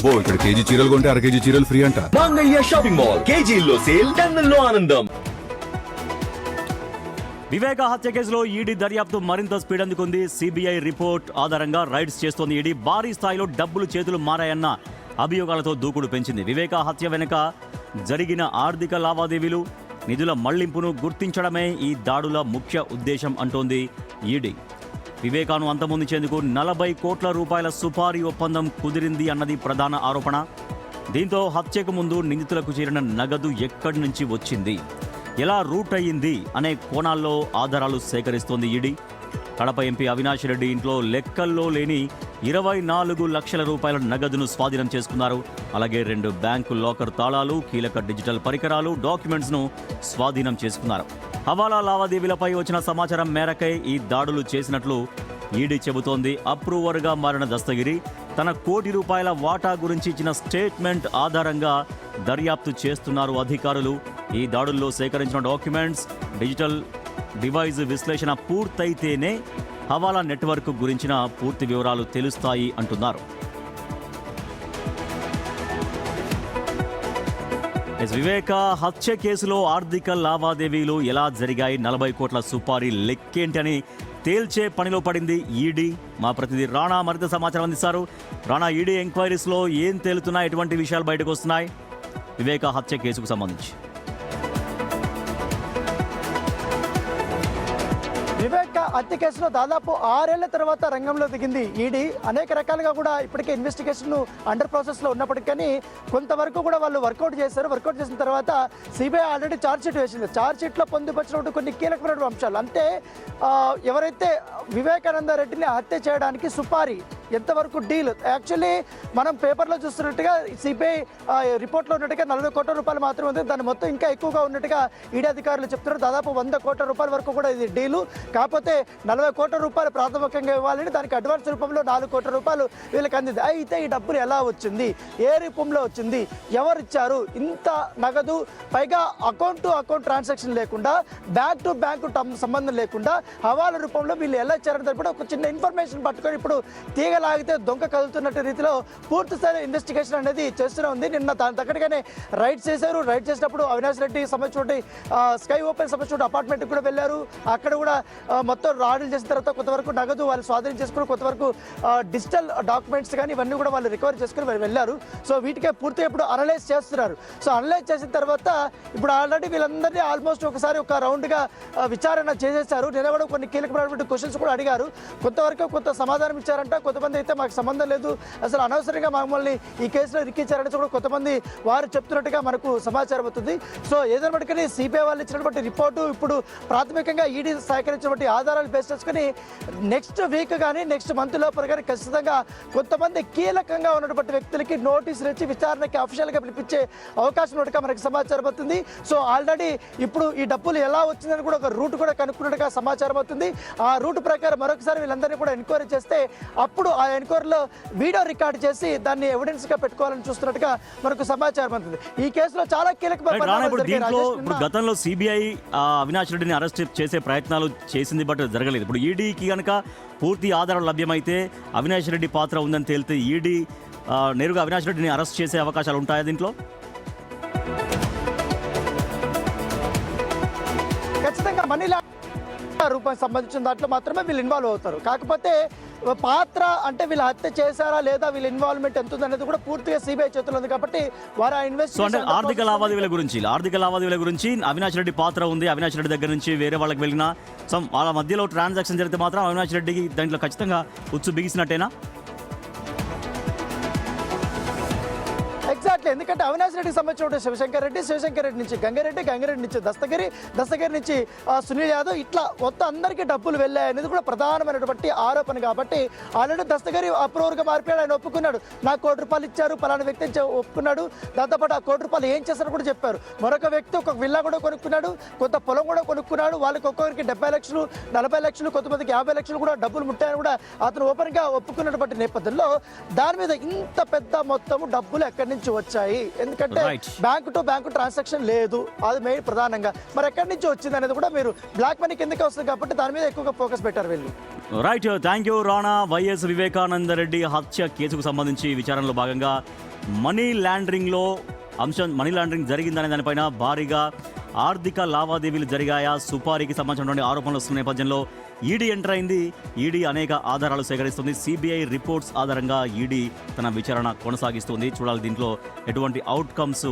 అబ్బో ఇక్కడ కేజీ చీరలు కొంటే అర కేజీ చీరలు ఫ్రీ అంట. మంగళ్య షాపింగ్ మాల్, కేజీల్లో సేల్, టన్నుల్లో ఆనందం. వివేక హత్య కేసులో ఈడీ దర్యాప్తు మరింత స్పీడ్ అందుకుంది. సిబిఐ రిపోర్ట్ ఆధారంగా రైడ్స్ చేస్తోంది ఈడీ. భారీ స్థాయిలో డబ్బులు చేతులు మారాయన్న అభియోగాలతో దూకుడు పెంచింది. వివేక హత్య వెనుక జరిగిన ఆర్థిక లావాదేవీలు, నిధుల మళ్లింపును గుర్తించడమే ఈ దాడుల ముఖ్య ఉద్దేశం అంటోంది ఈడీ. వివేకాను అంతమొందించేందుకు 40 కోట్ల రూపాయల సుపారీ ఒప్పందం కుదిరింది అన్నది ప్రధాన ఆరోపణ. దీంతో హత్యకు ముందు నిందితులకు చేరిన నగదు ఎక్కడి నుంచి వచ్చింది, ఎలా రూట్ అయ్యింది అనే కోణాల్లో ఆధారాలు సేకరిస్తోంది ఈడీ. కడప ఎంపీ అవినాష్ రెడ్డి ఇంట్లో లెక్కల్లో లేని 24 లక్షల రూపాయల నగదును స్వాధీనం చేసుకున్నారు. అలాగే 2 బ్యాంకు లాకర్ తాళాలు, కీలక డిజిటల్ పరికరాలు, డాక్యుమెంట్స్ను స్వాధీనం చేసుకున్నారు. హవాలా లావాదేవీలపై వచ్చిన సమాచారం మేరకై ఈ దాడులు చేసినట్లు ఈడీ చెబుతోంది. అప్రూవర్గా మారిన దస్తగిరి తన ₹1 కోటి వాటా గురించి ఇచ్చిన స్టేట్మెంట్ ఆధారంగా దర్యాప్తు చేస్తున్నారు అధికారులు. ఈ దాడుల్లో సేకరించిన డాక్యుమెంట్స్, డిజిటల్ డివైజ్ విశ్లేషణ పూర్తయితేనే హవాలా నెట్వర్క్ గురించిన పూర్తి వివరాలు తెలుస్తాయి అంటున్నారు. వివేక హత్య కేసులో ఆర్థిక లావాదేవీలు ఎలా జరిగాయి, 40 కోట్ల సుపారీ లెక్కేంటని తేల్చే పనిలో పడింది ఈడీ. మా ప్రతినిధి రాణా మరింత సమాచారం అందిస్తారు. రాణా, ఈడీ ఎంక్వైరీస్లో ఏం తేలుతున్నాయి, ఎటువంటి విషయాలు బయటకు వస్తున్నాయి వివేక హత్య కేసుకు సంబంధించి? వివేక్ హత్య కేసులో దాదాపు 6 ఏళ్ల తర్వాత రంగంలో దిగింది ఈడీ. అనేక రకాలుగా కూడా ఇప్పటికే ఇన్వెస్టిగేషన్ అండర్ ప్రాసెస్లో ఉన్నప్పటికీ కానీ కొంతవరకు కూడా వాళ్ళు వర్కౌట్ చేశారు. వర్కౌట్ చేసిన తర్వాత సిబిఐ ఆల్రెడీ ఛార్జ్షీట్ వేసింది. ఛార్జ్షీట్లో పొందుపరిచినటువంటి కొన్ని కీలకమైన అంశాలు అంటే ఎవరైతే వివేకానంద రెడ్డిని హత్య చేయడానికి సుపారీ ఎంతవరకు డీల్, యాక్చువల్లీ మనం పేపర్లో చూస్తున్నట్టుగా సిబిఐ రిపోర్ట్లో ఉన్నట్టుగా 40 కోట్ల రూపాయలు మాత్రమే ఉంది. దాని మొత్తం ఇంకా ఎక్కువగా ఉన్నట్టుగా ఈడీ అధికారులు చెప్తున్నారు. దాదాపు 100 కోట్ల రూపాయల వరకు కూడా ఇది డీలు. కాకపోతే 40 కోట్ల రూపాయలు ప్రాథమికంగా ఇవ్వాలని దానికి అడ్వాన్స్ రూపంలో 4 కోట్ల రూపాయలు వీళ్ళకి అందింది. అయితే ఈ డబ్బులు ఎలా వచ్చింది, ఏ రూపంలో వచ్చింది, ఎవరు ఇచ్చారు, ఇంత నగదు, పైగా అకౌంట్ టు అకౌంట్ ట్రాన్సాక్షన్ లేకుండా, బ్యాంక్ టు బ్యాంక్ సంబంధం లేకుండా హవాలా రూపంలో వీళ్ళు ఎలా ఇచ్చారని తెలిపి ఒక చిన్న ఇన్ఫర్మేషన్ పట్టుకొని ఇప్పుడు తీగలాగితే దొంగ కదులుతున్నట్టు రీతిలో పూర్తి స్థాయి ఇన్వెస్టిగేషన్ అనేది చేస్తూనే ఉంది. నిన్న దాని తగ్గట్టుగానే రైడ్ చేశారు. రైడ్ చేసినప్పుడు అవినాష్ రెడ్డి సంబంధించిన స్కై ఓపెన్ సంబంధించిన అపార్ట్మెంట్కి కూడా వెళ్ళారు. అక్కడ కూడా మొత్తం రాడ్లు చేసిన తర్వాత కొంతవరకు నగదు వాళ్ళు స్వాధీనం చేసుకుని, కొంతవరకు డిజిటల్ డాక్యుమెంట్స్ కానీ ఇవన్నీ కూడా వాళ్ళు రికవర్ చేసుకుని వెళ్ళారు. సో వీటికే పూర్తిగా ఇప్పుడు అనలైజ్ చేస్తున్నారు. సో అనలైజ్ చేసిన తర్వాత ఇప్పుడు ఆల్రెడీ వీళ్ళందరినీ ఆల్మోస్ట్ ఒకసారి ఒక రౌండ్గా విచారణ చేసేసారు. నేను కూడా కొన్ని కీలకమైనటువంటి క్వశ్చన్స్ కూడా అడిగారు. కొంతవరకు కొంత సమాధానం ఇచ్చారంట. కొంతమంది అయితే మాకు సంబంధం లేదు, అసలు అనవసరంగా మమ్మల్ని ఈ కేసులో ఇరికించారని కూడా కొంతమంది వారు చెప్తున్నట్టుగా మనకు సమాచారం అవుతుంది. సో ఏదైనా బట్టి సిబిఐ వాళ్ళు ఇచ్చినటువంటి రిపోర్టు ఇప్పుడు ప్రాథమికంగా ఈడీ సేకరించినటువంటి ఆధారాలు బేస్ చేసుకుని నెక్స్ట్ వీక్ కానీ నెక్స్ట్ మంత్ లోపల కానీ ఖచ్చితంగా కొంతమంది కీలకంగా ఉన్నటువంటి వ్యక్తులకి నోటీసులు ఇచ్చి విచారణకి అఫీషియల్గా పిలిపించే అవకాశం ఉన్నట్టుగా మనకి సమాచారం అవుతుంది. సో ఆల్రెడీ ఇప్పుడు ఈ డబ్బులు ఎలా వచ్చిందని కూడా ఒక రూట్ కూడా కనుక్కున్నట్టుగా సమాచారం అవుతుంది. ఆ రూట్ ప్రకారం మరొకసారి వీళ్ళందరినీ కూడా ఎంక్వైరీ చేస్తే అప్పుడు ఆ ఎంక్వైరీలో వీడియో రికార్డ్ చేసి దాన్ని ఎవిడెన్స్గా పెట్టుకోవాలని చూస్తున్నట్టుగా మనకు సమాచారం అవుతుంది. ఈ కేసులో చాలా ఇప్పుడు గతంలో సిబిఐ అవినాష్ రెడ్డిని అరెస్ట్ చేసే ప్రయత్నాలు చేసింది, బట్ జరగలేదు. ఇప్పుడు ఈడీకి కనుక పూర్తి ఆధారాలు లభ్యమైతే అవినాష్ రెడ్డి పాత్ర ఉందని తేలితే ఈడీ నేరుగా అవినాష్ రెడ్డిని అరెస్ట్ చేసే అవకాశాలు ఉంటాయా దీంట్లో? ఖచ్చితంగా మనీ రూపాయలు సంబంధించిన దాంట్లో మాత్రమే వీళ్ళు ఇన్వాల్వ్ అవుతారు. కాకపోతే పాత్ర అంటే వీళ్ళు హత్య చేశారా లేదా, వీళ్ళ ఇన్వాల్వ్మెంట్ ఎంత ఉందనేది కూడా పూర్తిగా సిబిఐ చేతుల్లో ఉంది. కాబట్టి వారు ఆ ఇన్వెస్టిగేషన్ ఆర్థిక లావాదేవీల గురించి అవినాష్ రెడ్డి పాత్ర ఉంది. అవినాష్ రెడ్డి దగ్గర నుంచి వేరే వాళ్ళకి వెళ్ళిన వాళ్ళ మధ్యలో ట్రాన్సాక్షన్ జరిగితే మాత్రం అవినాష్ రెడ్డికి దాంట్లో ఖచ్చితంగా ఉచ్చు బిగిసినట్టేనా? ఎగ్జాక్ట్లీ. ఎందుకంటే అవినాష్ రెడ్డికి సంబంధించిన శివశంకర్ రెడ్డి నుంచి గంగారెడ్డి నుంచి దస్తగిరి నుంచి సునీల్ యాదవ్, ఇట్లా మొత్తం అందరికీ డబ్బులు వెళ్ళాయనేది కూడా ప్రధానమైనటువంటి ఆరోపణ. కాబట్టి ఆల్రెడీ దస్తగిరి అప్రూవర్గా మారిపోయాడు. ఆయన ఒప్పుకున్నాడు, నాకు ₹1 కోటి ఇచ్చారు పలానా వ్యక్తి ఒప్పుకున్నాడు. దాంతోపాటు ఆ ₹1 కోటి ఏం చేస్తారో కూడా చెప్పారు. మరొక వ్యక్తి ఒక విల్లా కూడా కొనుక్కున్నాడు, కొంత పొలం కూడా కొనుక్కున్నాడు. వాళ్ళకి ఒక్కొక్కరికి 70 లక్షలు 40 లక్షలు కొంతమందికి 50 లక్షలు కూడా డబ్బులు ముట్టాయని కూడా అతను ఓపెన్గా ఒప్పుకున్నటువంటి నేపథ్యంలో దాని మీద ఇంత పెద్ద మొత్తము డబ్బులు ఎక్కడి నుంచి వచ్చాయి? ఎందుకంటే బ్యాంకు టు బ్యాంకు ట్రాన్సాక్షన్ లేదు, అది మెయిన్ ప్రధానంగా. మరి ఎక్కడి నుంచి వచ్చింది అనేది కూడా మీరు బ్లాక్ మనీ కిందకే వస్తుంది కాబట్టి దాని మీద ఎక్కువగా ఫోకస్ పెట్టారు వీళ్ళు. Right, thank you Rana. YS Vivekananda Reddy హత్య కేసుకు సంబంధించి విచారణలో భాగంగా మనీ లాండరింగ్ జరిగిందనే దానిపైన భారీగా ఆర్థిక లావాదేవీలు జరిగాయా, సుపారీకి సంబంధించినటువంటి ఆరోపణలు వస్తున్న నేపథ్యంలో ఈడీ ఎంటర్ అయింది. ఈడీ అనేక ఆధారాలు సేకరిస్తుంది. సిబిఐ రిపోర్ట్స్ ఆధారంగా ఈడీ తన విచారణ కొనసాగిస్తుంది. చూడాలి దీంట్లో ఎటువంటి అవుట్కమ్స్